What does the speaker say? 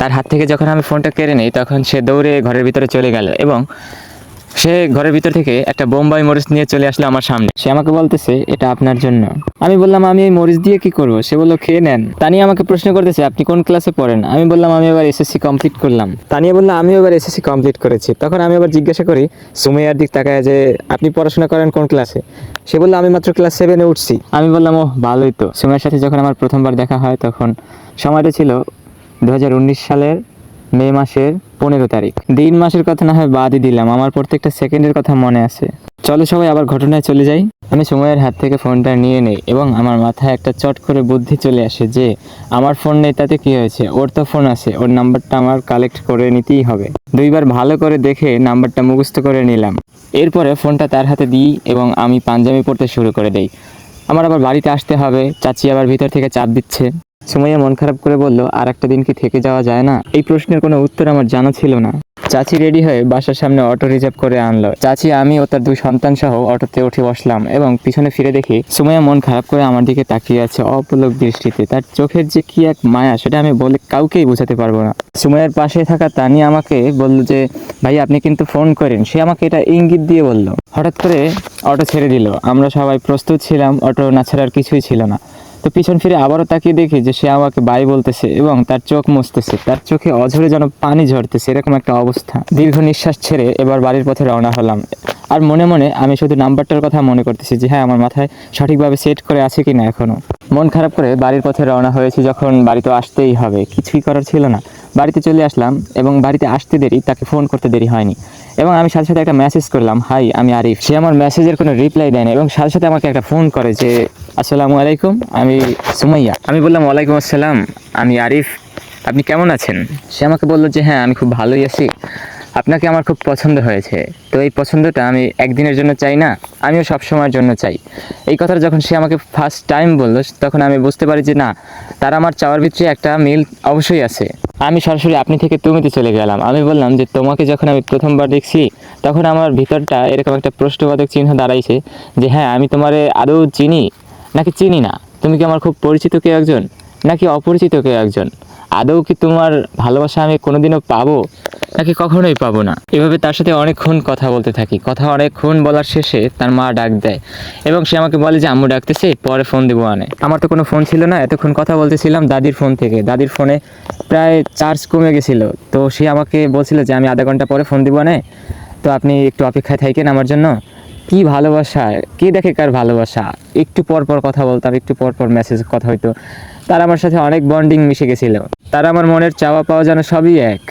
তার হাত থেকে যখন আমি ফোনটা কেড়ে নিই তখন সে দৌড়ে ঘরের ভিতরে চলে গেল এবং সে ঘরের ভিতর থেকে একটা বোম্বাই মরিচ নিয়ে চলে আসলো আমার সামনে। সে আমাকে বলতেছে এটা আপনার জন্য। আমি বললাম আমি এই মরিচ দিয়ে কি করব? সে বললো খেয়ে নেন। তানিয়া আমাকে প্রশ্ন করতেছে আপনি কোন ক্লাসে পড়েন? আমি বললাম আমি এবার এসএসসি কমপ্লিট করলাম। তানিয়া বললো আমিও এবার এসএসসি কমপ্লিট করেছি। তখন আমি আবার জিজ্ঞাসা করি সুমাইয়ার দিক তাকায় যে আপনি পড়াশোনা করেন কোন ক্লাসে? সে বললো আমি মাত্র ক্লাস 7-এ উঠছি। আমি বললাম ও ভালোই তো। সুমাইয়ার সাথে যখন আমার প্রথমবার দেখা হয় তখন সময়টা ছিল 2019 সালের মে মাসের 15 তারিখ। দিন মাসের কথা না হয় বাদই দিলাম, আমার প্রত্যেকটা সেকেন্ডের কথা মনে আছে। চলো সবাই আবার ঘটনায় চলে যাই। আমি সময়ের হাত থেকে ফোনটা নিয়ে নেই এবং আমার মাথায় একটা চট করে বুদ্ধি চলে আসে যে আমার ফোন নেই তাতে কি হয়েছে, ওর তো ফোন আছে, ওর নাম্বারটা আমার কালেক্ট করে নিতেই হবে। দুইবার ভালো করে দেখে নাম্বারটা মুখস্থ করে নিলাম। এরপরে ফোনটা তার হাতে দিই এবং আমি পাঞ্জাবি পড়তে শুরু করে দেই। আমার আবার বাড়িতে আসতে হবে, চাচি আবার ভিতর থেকে চাপ দিচ্ছে। সুমাইয়া মন খারাপ করে বলল আর একটা দিন কি থেকে যাওয়া যায় না? এই প্রশ্নের কোনো উত্তর আমার জানা ছিল না। চাচি রেডি হয়ে বাসার সামনে অটো রিজার্ভ করে আনলো। চাচি, আমি ও তার 2 সন্তান সহ অটোতে উঠে বসলাম এবং পিছনে ফিরে দেখি সুমাইয়া মন খারাপ করে আমার দিকে তাকিয়ে আছে অপলক দৃষ্টিতে। তার চোখের যে কি এক মায়া সেটা আমি বলে কাউকেই বোঝাতে পারবো না। সুমাইয়ার পাশে থাকা তানিয়া আমাকে বলল যে ভাই আপনি কিন্তু ফোন করেন। সে আমাকে এটা ইঙ্গিত দিয়ে বলল। হঠাৎ করে অটো ছেড়ে দিল। আমরা সবাই প্রস্তুত ছিলাম, অটো না ছাড়ার কিছুই ছিল না। তো পিছন ফিরে আবারও তাকিয়ে দেখি যে সে আমাকে বাই বলতেছে এবং তার চোখ মুছতেছে, তার চোখে অঝরে যেন পানি ঝরতেছে, এরকম একটা অবস্থা। দীর্ঘ নিঃশ্বাস ছেড়ে এবার বাড়ির পথে রওনা হলাম। আর মনে মনে আমি শুধু নাম্বারটার কথা মনে করতেছি যে হ্যাঁ আমার মাথায় সঠিকভাবে সেট করে আছে কিনা এখনো। মন খারাপ করে বাড়ির পথে রওনা হয়েছি যখন বাড়ি তো আসতেই হবে, কিছুই করার ছিল না। বাড়িতে চলে আসলাম এবং বাড়িতে আসতে দেরি, তাকে ফোন করতে দেরি হয়নি এবং আমি সাথে সাথে একটা মেসেজ করলাম হাই আমি আরিফ। সে আমার মেসেজের কোনো রিপ্লাই দেয় না এবং সাথে সাথে আমাকে একটা ফোন করে যে আসসালামু আলাইকুম, আমি সুমাইয়া। আমি বললাম ওয়ালাইকুম আসসালাম, আমি আরিফ, আপনি কেমন আছেন? সে আমাকে বললো যে হ্যাঁ আমি খুব ভালোই আছি, আপনাকে আমার খুব পছন্দ হয়েছে। তো এই পছন্দটা আমি একদিনের জন্য চাই না, আমিও সব সময়ের জন্য চাই। এই কথাটা যখন সে আমাকে ফার্স্ট টাইম বললো তখন আমি বুঝতে পারি যে না, তার আমার চাওয়ার ভিতরে একটা মিল অবশ্যই আছে। আমি সরাসরি আপনি থেকে তুমিতে চলে গেলাম। আমি বললাম যে তোমাকে যখন আমি প্রথমবার দেখছি তখন আমার ভিতরটা এরকম একটা প্রশ্নবোধক চিহ্ন দাঁড়াইছে যে হ্যাঁ আমি তোমারে আদৌ চিনি নাকি চিনি না। তুমি কি আমার খুব পরিচিত কেউ একজন নাকি অপরিচিত কেউ একজন? আদৌ কি তোমার ভালোবাসা আমি কোনোদিনও পাবো নাকি কখনোই পাবো না? এভাবে তার সাথে অনেকক্ষণ কথা বলতে থাকি। কথা অনেকক্ষণ বলার শেষে তার মা ডাক দেয় এবং সে আমাকে বলে যে আম্মু ডাকতেছে, পরে ফোন দেবো আনে। আমার তো কোনো ফোন ছিল না, এতক্ষণ কথা বলতেছিলাম দাদির ফোন থেকে। দাদির ফোনে প্রায় চার্জ কমে গেছিলো, তো সে আমাকে বলছিল যে আমি আধা ঘন্টা পরে ফোন দেবো আনে, তো আপনি একটু অপেক্ষায় থাকেন আমার জন্য। কি ভালোবাসা, কে দেখে কার ভালোবাসা। একটু পর পর কথা বলতাম, একটু পর পর মেসেজ কথা হইতো। তার আমার সাথে অনেক বন্ডিং মিশে গেছিল। তার আমার মনের চাওয়া পাওয়া যেন সবই এক।